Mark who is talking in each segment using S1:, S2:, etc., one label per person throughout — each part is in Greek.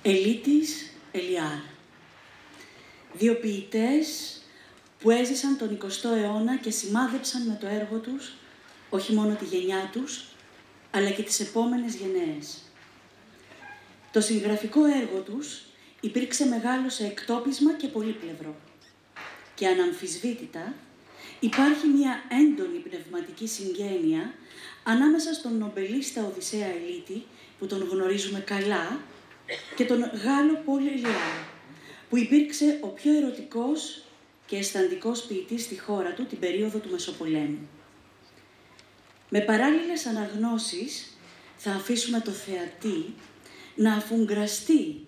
S1: Ελίτης Ελιάρ. Δύο ποιητές που έζησαν τον 20ο αιώνα και σημάδεψαν με το έργο τους όχι μόνο τη γενιά τους, αλλά και τις επόμενες γενναίες. Το συγγραφικό έργο τους υπήρξε μεγάλο σε εκτόπισμα και πολύπλευρο. Και αναμφισβήτητα υπάρχει μια έντονη πνευματική συγγένεια ανάμεσα στον νομπελίστα Οδυσσέα Ελίτη, που τον γνωρίζουμε καλά, και τον Γάλλο Πολ Ελιάρ, που υπήρξε ο πιο ερωτικός και αισθαντικός ποιητής στη χώρα του την περίοδο του Μεσοπολέμου. Με παράλληλες αναγνώσεις θα αφήσουμε το θεατή να αφουγκραστεί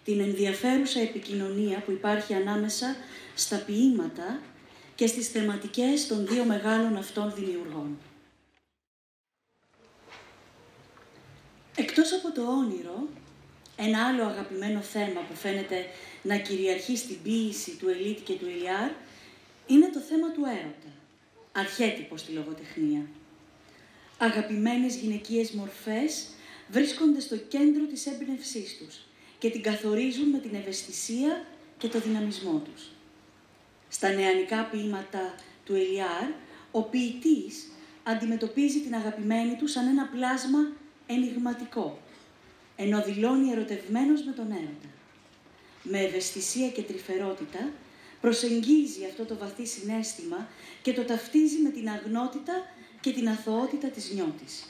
S1: την ενδιαφέρουσα επικοινωνία που υπάρχει ανάμεσα στα ποίηματα και στις θεματικές των δύο μεγάλων αυτών δημιουργών. Εκτός από το όνειρο, ένα άλλο αγαπημένο θέμα που φαίνεται να κυριαρχεί στην ποίηση του Ελίτη και του Ελιάρ είναι το θέμα του έρωτα, αρχέτυπο στη λογοτεχνία. Αγαπημένες γυναικείες μορφές βρίσκονται στο κέντρο της έμπνευσής τους και την καθορίζουν με την ευαισθησία και το δυναμισμό τους. Στα νεανικά ποίηματα του Ελιάρ, ο ποιητής αντιμετωπίζει την αγαπημένη του σαν ένα πλάσμα ενιγματικό, ενώ δηλώνει ερωτευμένος με τον έρωτα. Με ευαισθησία και τρυφερότητα προσεγγίζει αυτό το βαθύ συναίσθημα και το ταυτίζει με την αγνότητα και την αθωότητα της νιώτης.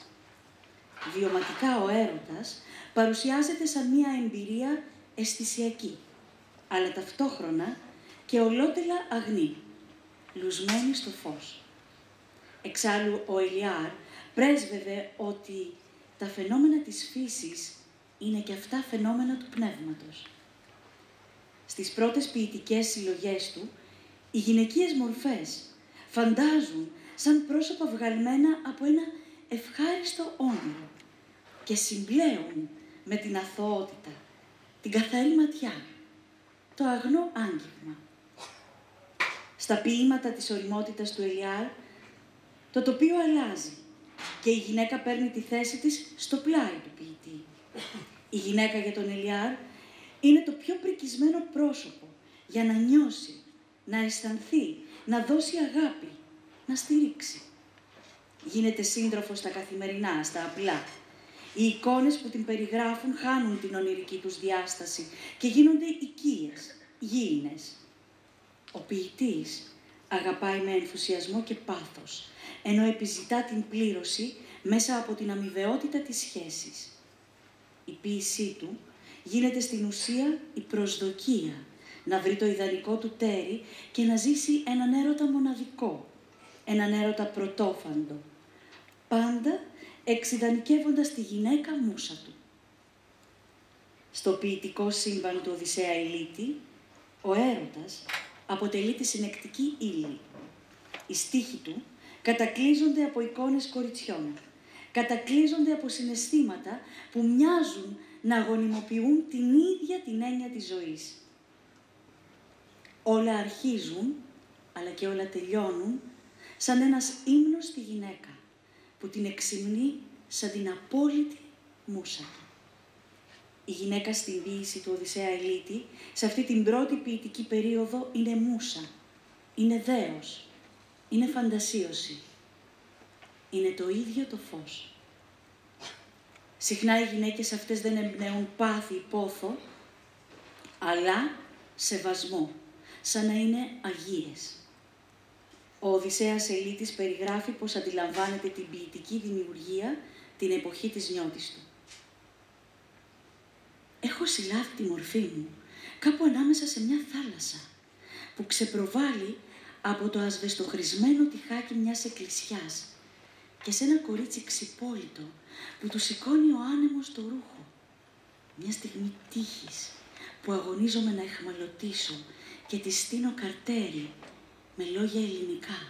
S1: Βιωματικά ο έρωτας παρουσιάζεται σαν μία εμπειρία αισθησιακή, αλλά ταυτόχρονα και ολότελα αγνή, λουσμένη στο φως. Εξάλλου ο Ελιάρ πρέσβευε ότι τα φαινόμενα της φύσης είναι και αυτά φαινόμενα του πνεύματος. Στις πρώτες ποιητικές συλλογές του, οι γυναικείες μορφές φαντάζουν σαν πρόσωπα βγαλμένα από ένα ευχάριστο όνειρο και συμπλέουν με την αθωότητα, την καθαρή ματιά, το αγνό άγγιγμα. Στα ποίηματα της ωριμότητας του Ελιάρ, το τοπίο αλλάζει και η γυναίκα παίρνει τη θέση της στο πλάι του ποιητή. Η γυναίκα για τον Ελιάρ είναι το πιο πρικισμένο πρόσωπο για να νιώσει, να αισθανθεί, να δώσει αγάπη, να στηρίξει. Γίνεται σύντροφος στα καθημερινά, στα απλά. Οι εικόνες που την περιγράφουν χάνουν την ονειρική τους διάσταση και γίνονται οικίες, γήινες. Ο ποιητής αγαπάει με ενθουσιασμό και πάθος, ενώ επιζητά την πλήρωση μέσα από την αμοιβαιότητα της σχέσης. Η ποίησή του γίνεται στην ουσία η προσδοκία να βρει το ιδανικό του τέρι και να ζήσει έναν έρωτα μοναδικό, έναν έρωτα πρωτόφαντο, πάντα εξειδανικεύοντας τη γυναίκα μούσα του. Στο ποιητικό σύμπαν του Οδυσσέα Ελίτη, ο έρωτας αποτελεί τη συνεκτική ύλη. Οι στίχοι του κατακλείζονται από εικόνες κοριτσιών, κατακλείζονται από συναισθήματα που μοιάζουν να γονιμοποιούν την ίδια την έννοια της ζωής. Όλα αρχίζουν, αλλά και όλα τελειώνουν, σαν ένας ύμνος στη γυναίκα, που την εξυμνεί σαν την απόλυτη μούσα του. Η γυναίκα στην ποίηση του Οδυσσέα Ελίτη, σε αυτή την πρώτη ποιητική περίοδο, είναι μούσα, είναι δέος, είναι φαντασίωση, είναι το ίδιο το φως. Συχνά οι γυναίκες αυτές δεν εμπνέουν πάθη ή πόθο, αλλά σεβασμό, σαν να είναι αγίες. Ο Οδυσσέας Ελίτης περιγράφει πως αντιλαμβάνεται την ποιητική δημιουργία την εποχή της νιώτης του. Έχω συλλάβει τη μορφή μου κάπου ανάμεσα σε μια θάλασσα που ξεπροβάλλει από το ασβεστοχρησμένο τυχάκι μιας εκκλησιάς και σε ένα κορίτσι ξυπόλυτο που του σηκώνει ο άνεμος το ρούχο. Μια στιγμή τύχης που αγωνίζομαι να εχμαλωτήσω και τη στείνω καρτέρι με λόγια ελληνικά.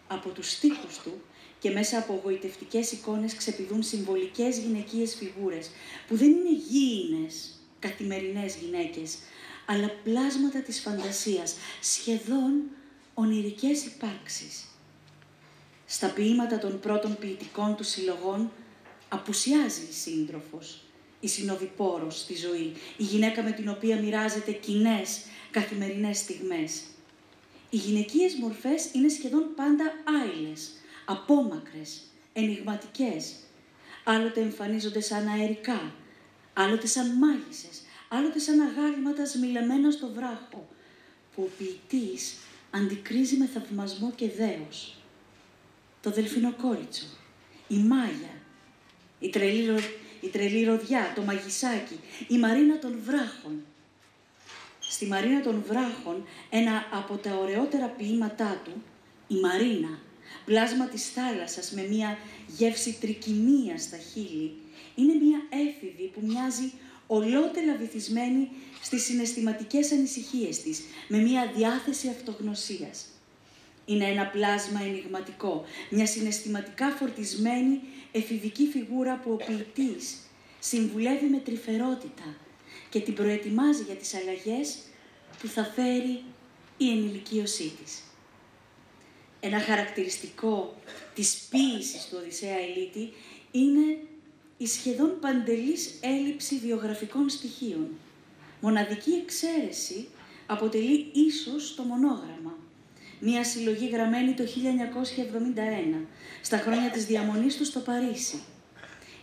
S1: Από τους στίχους του και μέσα από γοητευτικές εικόνες ξεπηδούν συμβολικές γυναικείες φιγούρες που δεν είναι γήινες, καθημερινές γυναίκες, αλλά πλάσματα της φαντασίας, σχεδόν ονειρικές υπάρξεις. Στα ποίηματα των πρώτων ποιητικών του συλλογών απουσιάζει η σύντροφος η συνοδοιπόρος στη ζωή, η γυναίκα με την οποία μοιράζεται κοινές καθημερινές στιγμές. Οι γυναικείες μορφές είναι σχεδόν πάντα άειλες, απόμακρες, ενιγματικές. Άλλοτε εμφανίζονται σαν αερικά, άλλοτε σαν μάγισσες, άλλοτε σαν αγάλματα σμιλεμένα στο βράχο, που ο ποιητής αντικρίζει με θαυμασμό και δέος. Το δελφινοκόριτσο, η Μάγια, η τρελή ροδιά, το μαγισσάκι, η Μαρίνα των Βράχων. Στη Μαρίνα των Βράχων, ένα από τα ωραιότερα ποίηματά του, η Μαρίνα, πλάσμα της θάλασσας με μία γεύση τρικυμίας στα χείλη, είναι μία έφηβη που μοιάζει ολότελα βυθισμένη στις συναισθηματικές ανησυχίες της, με μία διάθεση αυτογνωσίας. Είναι ένα πλάσμα ενιγματικό, μια συναισθηματικά φορτισμένη εφηβική φιγούρα που ο ποιητής συμβουλεύει με τρυφερότητα και την προετοιμάζει για τις αλλαγές που θα φέρει η ενηλικίωσή της. Ένα χαρακτηριστικό της ποίησης του Οδυσσέα Ηλίτη είναι η σχεδόν παντελής έλλειψη βιογραφικών στοιχείων. Μοναδική εξαίρεση αποτελεί ίσως το μονόγραμμα, μία συλλογή γραμμένη το 1971, στα χρόνια της διαμονής του στο Παρίσι.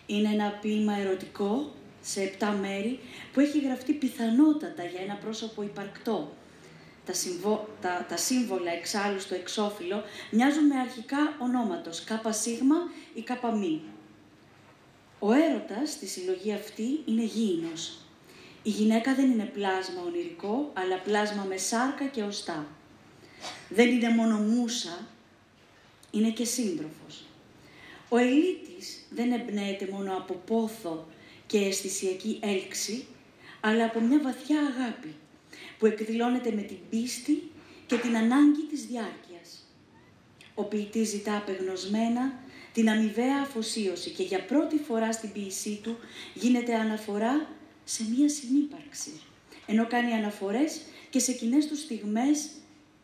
S1: Είναι ένα ποίημα ερωτικό, σε 7 μέρη, που έχει γραφτεί πιθανότατα για ένα πρόσωπο υπαρκτό. Τα σύμβολα εξάλλου στο εξώφυλλο μοιάζουν με αρχικά ονόματος, ΚΣ ή ΚΜ. Ο έρωτας στη συλλογή αυτή είναι γήινος. Η γυναίκα δεν είναι πλάσμα ονειρικό, αλλά πλάσμα με σάρκα και οστά. Δεν είναι μόνο μούσα, είναι και σύντροφος. Ο Ηλίτης δεν εμπνέεται μόνο από πόθο και αισθησιακή έλξη, αλλά από μια βαθιά αγάπη, που εκδηλώνεται με την πίστη και την ανάγκη της διάρκειας. Ο ποιητής ζητά απεγνωσμένα την αμοιβαία αφοσίωση και για πρώτη φορά στην ποίησή του γίνεται αναφορά σε μία συνύπαρξη, ενώ κάνει αναφορές και σε κοινές τους στιγμές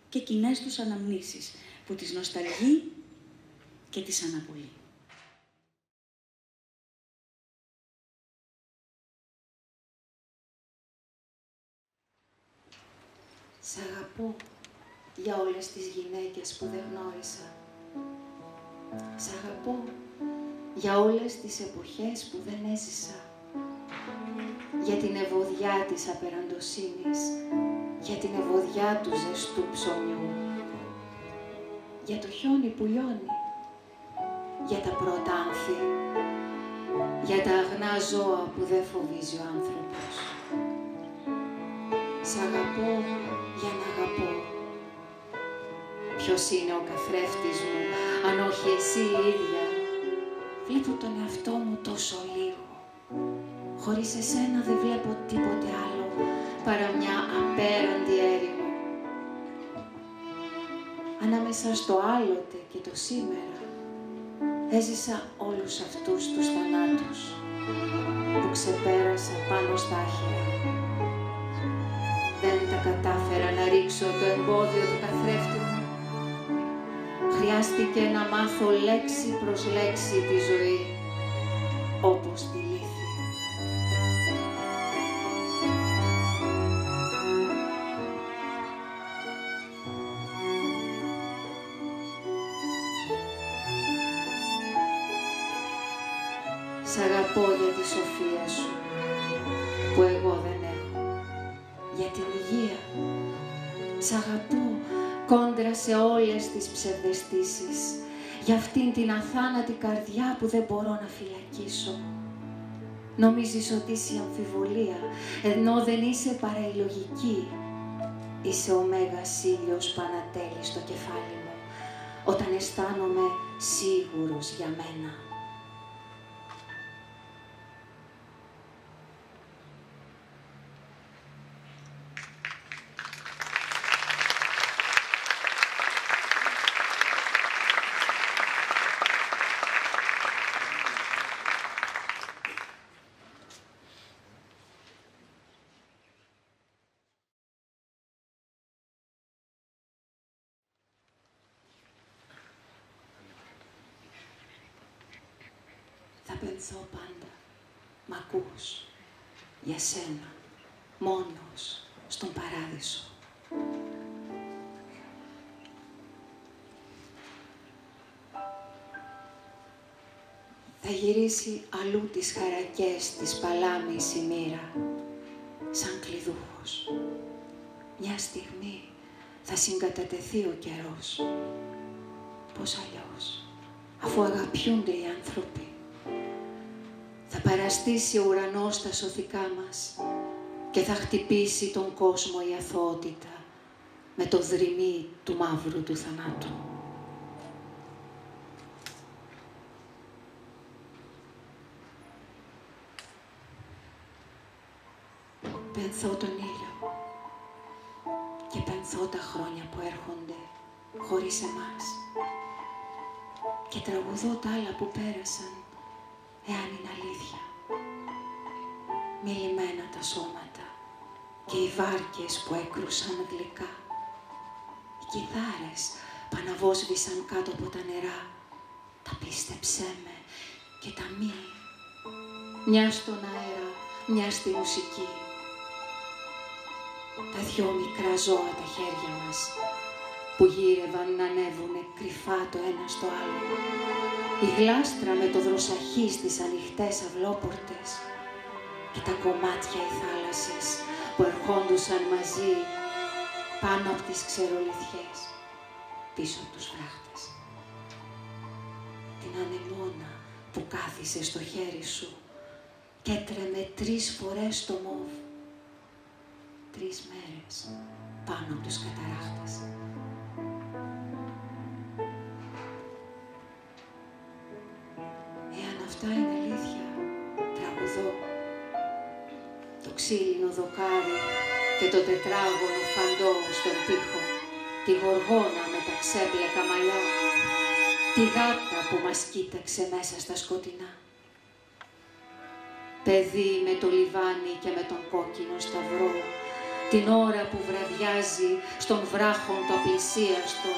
S1: και κοινές τους αναμνήσεις, που τις νοσταλγεί και τις αναπολύει.
S2: Σ' αγαπώ για όλες τις γυναίκες που δεν γνώρισα. Σ' αγαπώ για όλες τις εποχές που δεν έζησα. Για την ευωδιά της απεραντοσύνης, για την ευωδιά του ζεστού ψωμιού. Για το χιόνι που λιώνει, για τα πρώτα άνθη, για τα αγνά ζώα που δεν φοβίζει ο άνθρωπος. Σ' αγαπώ για να αγαπώ. Ποιος είναι ο καθρέφτης μου, αν όχι εσύ η ίδια? Βλέπω τον εαυτό μου τόσο λίγο. Χωρίς εσένα δεν βλέπω τίποτε άλλο παρά μια απέραντη έρημο. Ανάμεσα στο άλλοτε και το σήμερα έζησα όλους αυτούς τους θανάτους που ξεπέρασα πάνω στα άχυρα. Δεν τα κατάφερα να ρίξω το εμπόδιο του καθρέφτη μου. Χρειάστηκε να μάθω λέξη προς λέξη τη ζωή, όπως τη λύθη. Σ' αγαπώ για τη σοφία σου, που εγώ δεν έχω. Για την υγεία. Σ' αγαπώ κόντρα σε όλες τις ψευδαισθήσεις. Για αυτήν την αθάνατη καρδιά που δεν μπορώ να φυλακίσω. Νομίζεις ότι είσαι αμφιβολία, ενώ δεν είσαι παρά η λογική. Είσαι ο μέγας ήλιος που ανατέλει στο κεφάλι μου, όταν αισθάνομαι σίγουρος για μένα. Θα πενθώ πάντα Μ' ακούς, για σένα, μόνος, στον παράδεισο. Θα γυρίσει αλλού τις χαρακές της παλάμης η μοίρα, σαν κλειδούχος. Μια στιγμή θα συγκατατεθεί ο καιρός. Πώς αλλιώς, αφού αγαπιούνται οι άνθρωποι. Θα παραστήσει ο ουρανός στα σωθικά μας και θα χτυπήσει τον κόσμο η αθωότητα με το δρυμί του μαύρου του θανάτου. Πενθώ τον ήλιο και πενθώ τα χρόνια που έρχονται χωρίς εμάς και τραγουδώ τα άλλα που πέρασαν, εάν είναι αλήθεια. Μελημένα τα σώματα και οι βάρκες που έκρουσαν γλυκά. Οι κιθάρες που αναβόσβησαν κάτω από τα νερά. Τα πίστεψέ με και τα μη. Μια στον αέρα, μια στη μουσική. Τα δυο μικρά ζώα τα χέρια μας που γύρευαν να ανέβουνε κρυφά το ένα στο άλλο. Η γλάστρα με το δροσαχή στις ανοιχτές αυλόπορτες και τα κομμάτια οι θάλασσες που ερχόντουσαν μαζί πάνω από τις ξερολιθιές, πίσω από τους φράχτες. Την ανεμόνα που κάθισε στο χέρι σου και έτρεμε 3 φορές το μόβ. 3 μέρες πάνω από τους καταράχτες. Εάν αυτά είναι αλήθεια, τραγουδώ. Το ξύλινο δοκάρι και το τετράγωνο φαντό στον τοίχο, τη γοργόνα με τα ξέπλεκα μαλλιά, τη γάτα που μας κοίταξε μέσα στα σκοτεινά. Παιδί με το λιβάνι και με τον κόκκινο σταυρό, την ώρα που βραδιάζει στον βράχον το απλησίαστο.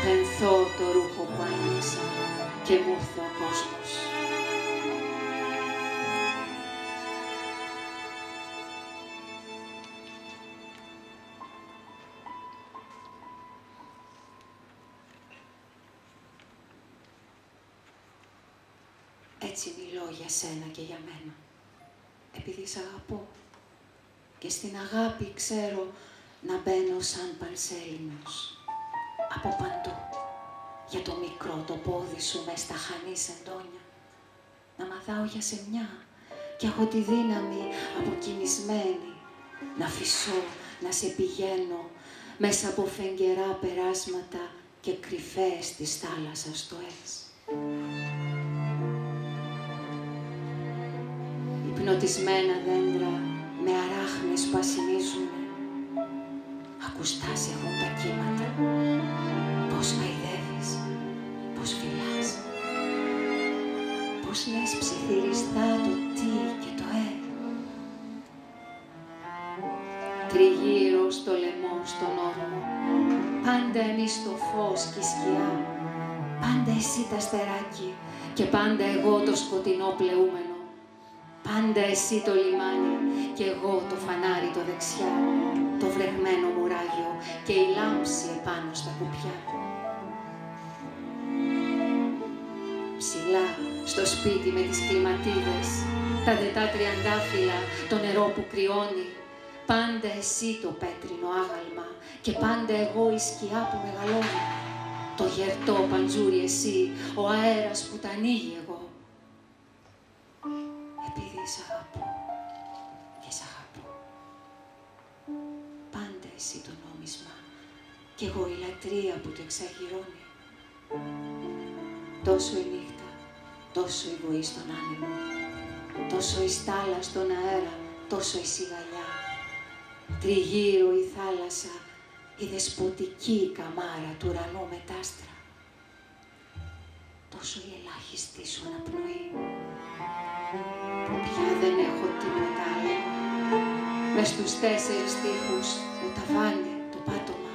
S2: Πενθώ το ρούχο που άνοιξα και μου ήρθε ο κόσμος. Έτσι μιλώ για σένα και για μένα, επειδή σ' αγαπώ και στην αγάπη ξέρω να μπαίνω σαν πανσέλινος από παντού, για το μικρό το πόδι σου μες στα χανής εντόνια, να μαθάω για σεμιά και έχω τη δύναμη αποκοιμισμένη να φυσώ, να σε πηγαίνω μέσα από φεγγερά περάσματα και κρυφές της θάλασσας στοές. Υπνοτισμένα δέντρα με αράχνες που ασυνίζουνε. Ακουστάς έχουν τα κύματα. Πώς μαϊδεύεις, πώς φυλάς. Πώς λες ψιθυριστά το τι και το Τριγύρω στο λαιμό, στον όρμο. Πάντα εμείς το φως και η σκιά. Πάντα εσύ τα αστεράκι και πάντα εγώ το σκοτεινό πλεούμενο. Πάντα εσύ το λιμάνι και εγώ το φανάρι το δεξιά, το βρεγμένο μουράγιο και η λάμψη επάνω στα κουπιά. Ψηλά στο σπίτι με τις κλιματίδες, τα δετά τριαντάφυλλα, το νερό που κρυώνει, πάντα εσύ το πέτρινο άγαλμα και πάντα εγώ η σκιά που μεγαλώνει. Το γερτό παντζούρι εσύ, ο αέρας που τα ανοίγει εγώ. Επειδή σ' αγαπώ και σ' αγαπώ. Πάντα εσύ το νόμισμα κι εγώ η λατρεία που το εξαγειρώνει. Τόσο η νύχτα, τόσο η βοή στον άνεμο, τόσο η στάλα στον αέρα, τόσο η σιγαλιά. Τριγύρω η θάλασσα, η δεσποτική καμάρα του ουρανού με τ' άστρα. Τόσο η ελάχιστη σου αναπνοή που πια δεν έχω τίποτα άλλο. Μες στους 4 τοίχους, το ταβάνι, το πάτωμα,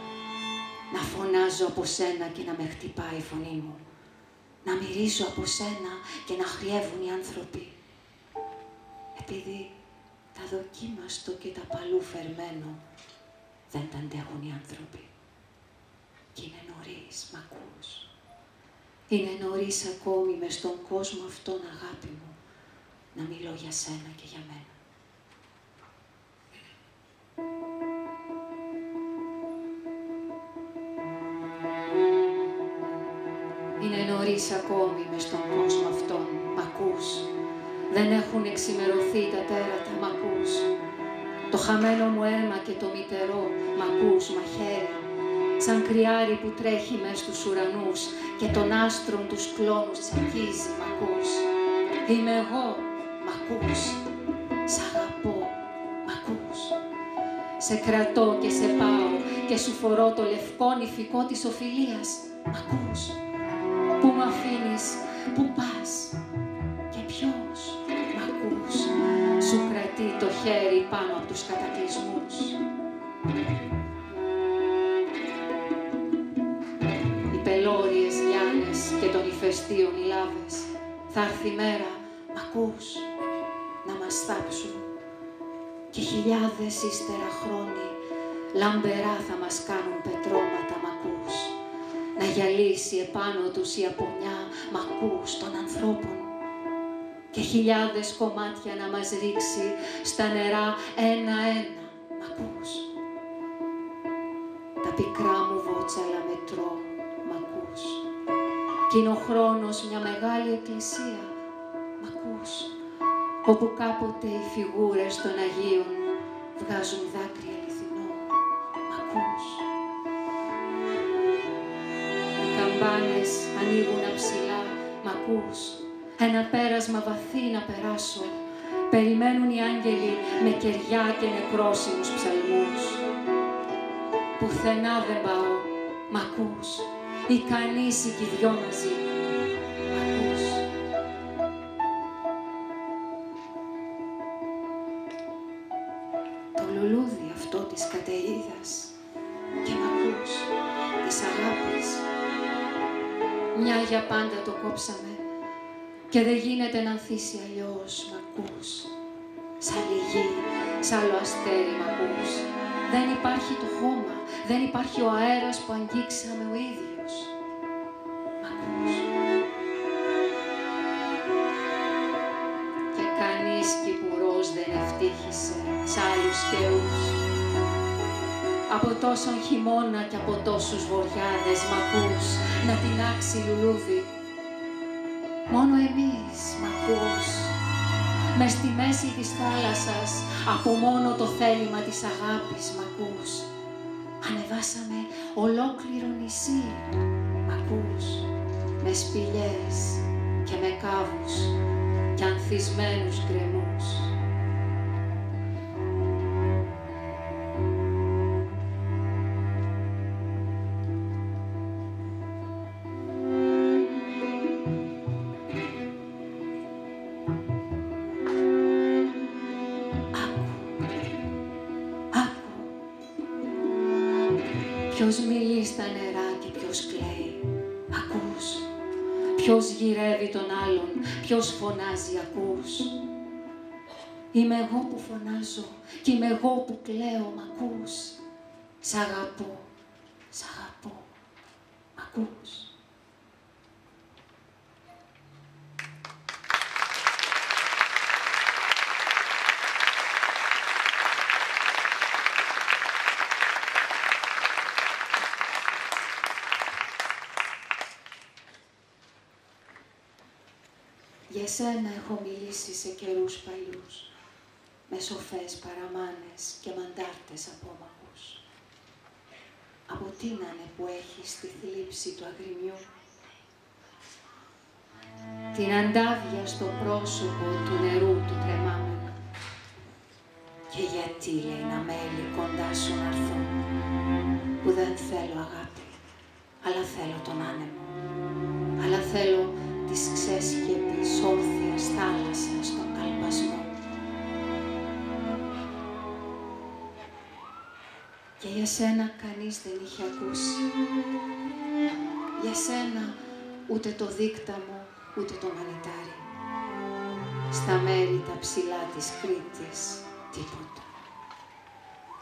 S2: να φωνάζω από σένα και να με χτυπάει η φωνή μου. Να μυρίζω από σένα και να χρειεύουν οι άνθρωποι. Επειδή τα δοκίμαστο και τα παλού φερμένο δεν τα αντέχουν οι άνθρωποι. Κι είναι νωρίς, μ' ακούς. Είναι νωρίς ακόμη μες στον κόσμο αυτόν, αγάπη μου, να μιλώ για σένα και για μένα. Είναι νωρίς ακόμη μες στον κόσμο αυτόν, μ' ακούς. Δεν έχουν εξημερωθεί τα τέρατα, μ' ακούς. Το χαμένο μου αίμα και το μητερό, μ' ακούς, μαχαίρι. Σαν κρυάρι που τρέχει μες στους ουρανούς και των άστρων τους κλόνους τσακίζει, μ' ακούς. Είμαι εγώ, μ' ακούς. Σ' αγαπώ, μ' ακούς. Σε κρατώ και σε πάω και σου φορώ το λευκό νηφικό της οφειλίας, μ' ακούς. Πού μ' αφήνεις, πού πας και ποιος, μ' ακούς. Σου κρατεί το χέρι πάνω από τους κατακλυσμούς. Οι πελώριες λιάνες και των ηφαιστείων οι λάβες. Θα έρθει η μέρα, μ' ακούς, να μας θάψουν. Και χιλιάδες ύστερα χρόνοι λαμπερά θα μας κάνουν πετρώματα, μ' ακούς. Να γυαλίσει επάνω τους η απονιά, μ' ακούς, των ανθρώπων. Και χιλιάδες κομμάτια να μας ρίξει στα νερά ένα-ένα, μ' ακούς. Τα πικρά μου βότσαλα μετρώ, μ' ακούς. Κι είναι ο χρόνος μια μεγάλη εκκλησία, μ' ακούς. Όπου κάποτε οι φιγούρες των Αγίων βγάζουν δάκρυα αληθινό, μ' ακούς. Οι καμπάνες ανοίγουν αψηλά, μ' ακούς. Ένα πέρασμα βαθύ να περάσω. Περιμένουν οι άγγελοι με κεριά και νεκρόσιμους ψαλμούς. Πουθενά δεν πάω, μ' ακούς. Ικανείς οι κι οι δυο μαζί, μ' ακούς. Το λουλούδι αυτό της καταΐδας και μ' ακούς, της αγάπης. Μια για πάντα το κόψαμε και δεν γίνεται να ανθίσει αλλιώς, μ' ακούς. Σ' άλλη γη, σ' άλλο αστέρι, μ' ακούς. Δεν υπάρχει το χώμα, δεν υπάρχει ο αέρας που αγγίξαμε ο ίδιος, μ' ακούς. Και κανείς κυπουρός δεν ευτύχησε σ' άλλους καιρούς. Από τόσον χειμώνα και από τόσους βοριάδες, μ' ακούς, να τεινάξει λουλούδι. Μόνο εμείς, μ' ακούς, μες στη μέση της θάλασσας, από μόνο το θέλημα της αγάπης, μ' ακούς. Ανεβάσαμε ολόκληρο νησί, μ' ακούς, με σπηλιές και με κάβους και ανθισμένους γκρεμούς. Ποιος μιλεί στα νερά και ποιος κλαίει, ακούς. Ποιος γυρεύει τον άλλον, ποιος φωνάζει, ακούς. Είμαι εγώ που φωνάζω και είμαι εγώ που κλαίω, μ' ακούς. Σ' αγαπώ, σ' αγαπώ, μ' ακούς. Για σένα έχω μιλήσει σε καιρούς παλιούς, με σοφές παραμάνες και μαντάρτες απόμαχους. Από τι να είναι που έχεις τη θλίψη του αγριμιού, την αντάβια στο πρόσωπο του νερού του τρεμάμενου. Και γιατί, λέει, να μέλη κοντά σου να έρθω, που δεν θέλω αγάπη, αλλά θέλω τον άνεμο, αλλά θέλω της ξέσκεπης όρθιας θάλασσας στον καλπασμό. Και για σένα κανείς δεν είχε ακούσει. Για σένα ούτε το δίκταμο, ούτε το μανιτάρι. Στα μέρη τα ψηλά της Κρήτης, τίποτα.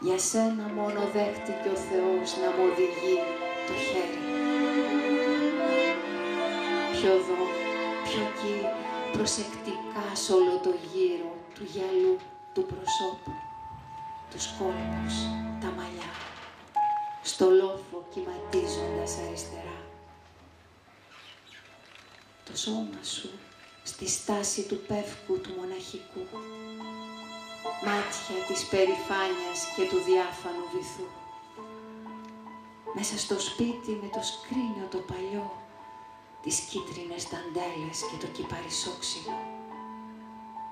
S2: Για σένα μόνο δέχτηκε ο Θεός να μου οδηγεί το χέρι. Πιο εδώ, πιο εκεί, προσεκτικά σ' όλο το γύρο του γυαλού, του προσώπου, τους κόλπους, τα μαλλιά, στο λόφο κυματίζοντας αριστερά. Το σώμα σου στη στάση του πεύκου του μοναχικού, μάτια της περηφάνειας και του διάφανου βυθού. Μέσα στο σπίτι με το σκρίνιο το παλιό, τις κίτρινες δαντέλες και το κυπαρισόξυλο.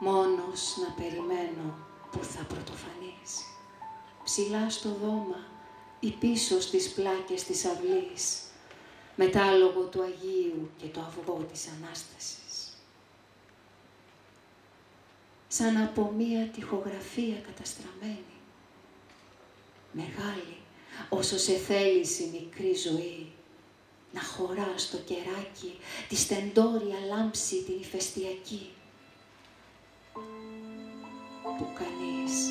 S2: Μόνος να περιμένω που θα πρωτοφανείς. Ψηλά στο δώμα ή πίσω στις πλάκες της αυλής, μετάλογο του Αγίου και το αυγό της Ανάστασης. Σαν από μία τοιχογραφία καταστραμμένη, μεγάλη όσο σε θέλησε η μικρή ζωή, να χωρά στο κεράκι τη στεντόρια λάμψη την ηφαιστειακή, που κανείς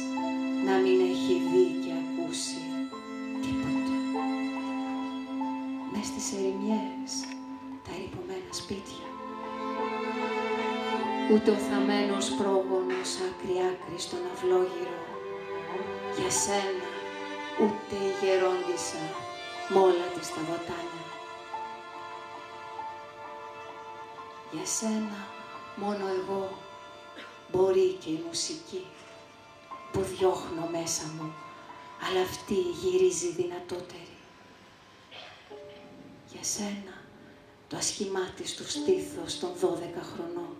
S2: να μην έχει δει και ακούσει τίποτα. Μες στις ερημιές, τα ερειπωμένα σπίτια, ούτε ο θαμμένος πρόγονος άκρη-άκρη στον αυλόγυρο, για σένα ούτε η γερόντισσα μ' όλα της τα βοτάνια. Για σένα μόνο εγώ μπορεί και η μουσική που διώχνω μέσα μου, αλλά αυτή γυρίζει δυνατότερη. Για σένα το ασχημάτι του στήθος των 12 χρονών,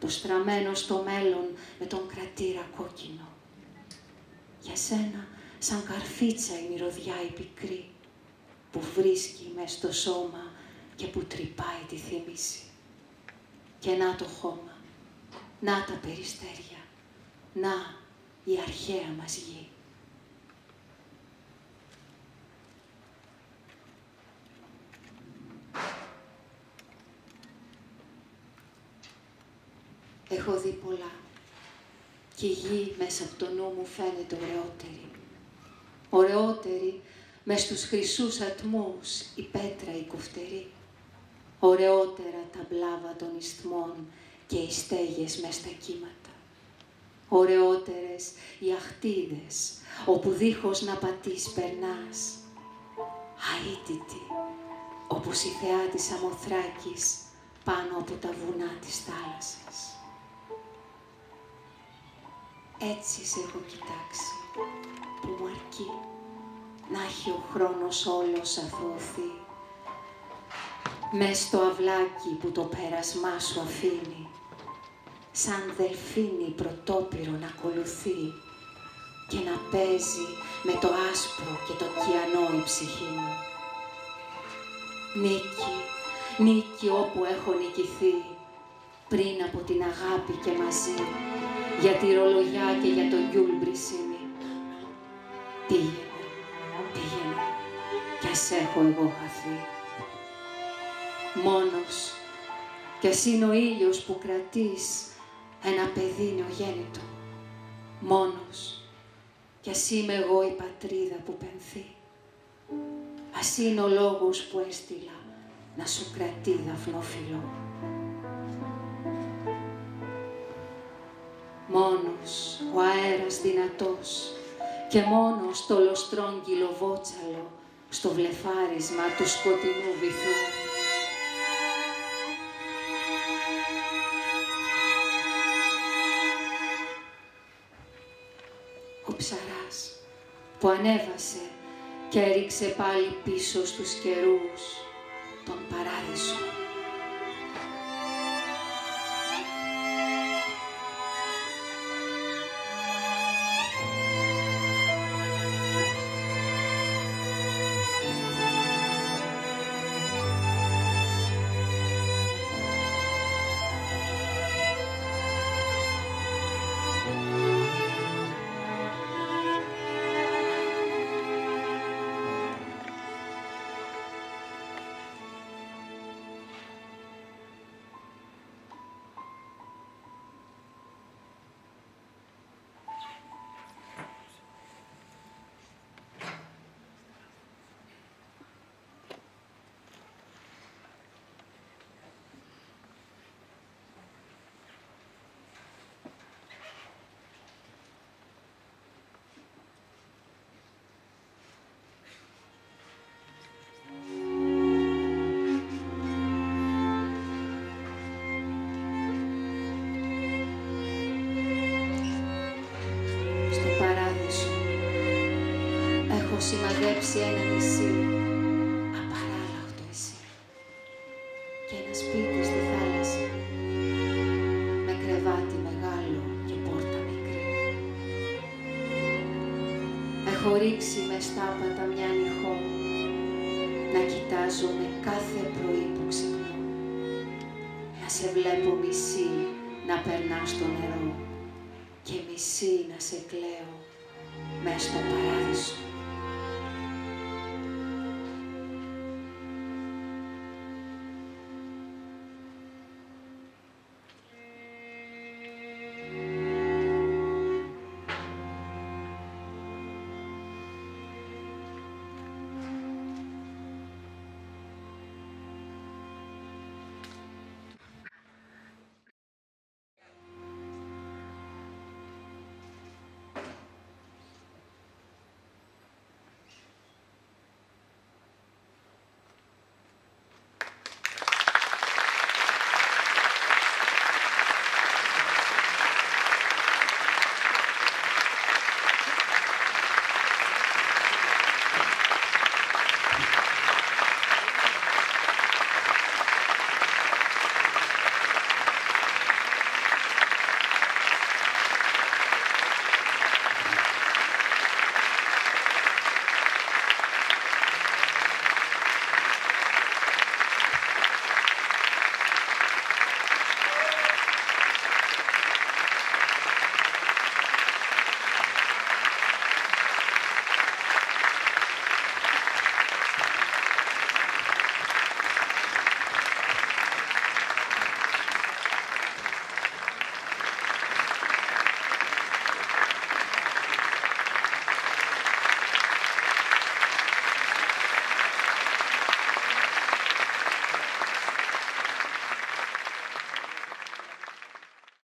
S2: το στραμμένο στο μέλλον με τον κρατήρα κόκκινο. Για σένα σαν καρφίτσα η μυρωδιά η πικρή, που βρίσκει μες στο σώμα και που τρυπάει τη θύμηση. Και να το χώμα, να τα περιστέρια, να η αρχαία μας γη. Έχω δει πολλά και η γη μέσα από το νου μου φαίνεται ωραιότερη. Ωραιότερη μες στους χρυσούς ατμούς η πέτρα η κοφτερή. Ωραιότερα τα μπλάβα των ισθμών και οι στέγες μες στα κύματα. Ωραιότερες οι αχτίδες, όπου δίχως να πατείς περνάς. Αίτητη, όπως η θεά της Αμοθράκης πάνω από τα βουνά της θάλασσας. Έτσι σε έχω κοιτάξει, που μου αρκεί να έχει ο χρόνος όλος αθωωθεί. Μες στο αυλάκι που το πέρασμά σου αφήνει, σαν δελφίνι πρωτόπυρο να ακολουθεί και να παίζει με το άσπρο και το κιανό η ψυχή μου. Νίκη, νίκη όπου έχω νικηθεί, πριν από την αγάπη και μαζί, για τη ρολογιά και για το γιούλμπρισιμι. Πήγαινε, πήγαινε, κι ας έχω εγώ χαθεί. Μόνος, κι ας είναι ο ήλιος που κρατείς ένα παιδί νεογέννητο. Μόνος, κι ας είμαι εγώ η πατρίδα που πενθεί. Ας είναι ο λόγος που έστειλα να σου κρατεί δαφνόφυλλο. Μόνος, ο αέρας δυνατός και μόνος το λοστρόγγυλο βότσαλο στο βλεφάρισμα του σκοτεινού βυθού. Ο ψαράς που ανέβασε και έριξε πάλι πίσω στους καιρούς τον παράδεισο. σημαδέψει ένα νησί, απαράλλαχτο εσύ, και ένα σπίτι στη θάλασσα, με κρεβάτι μεγάλο και πόρτα μικρή. Έχω ρίξει μες στάπατα μια νυχό, να κοιτάζω με κάθε πρωί που ξυπνώ, να σε βλέπω μισή να περνάς στο νερό και μισή να σε κλαίω μες στο παράδεισο.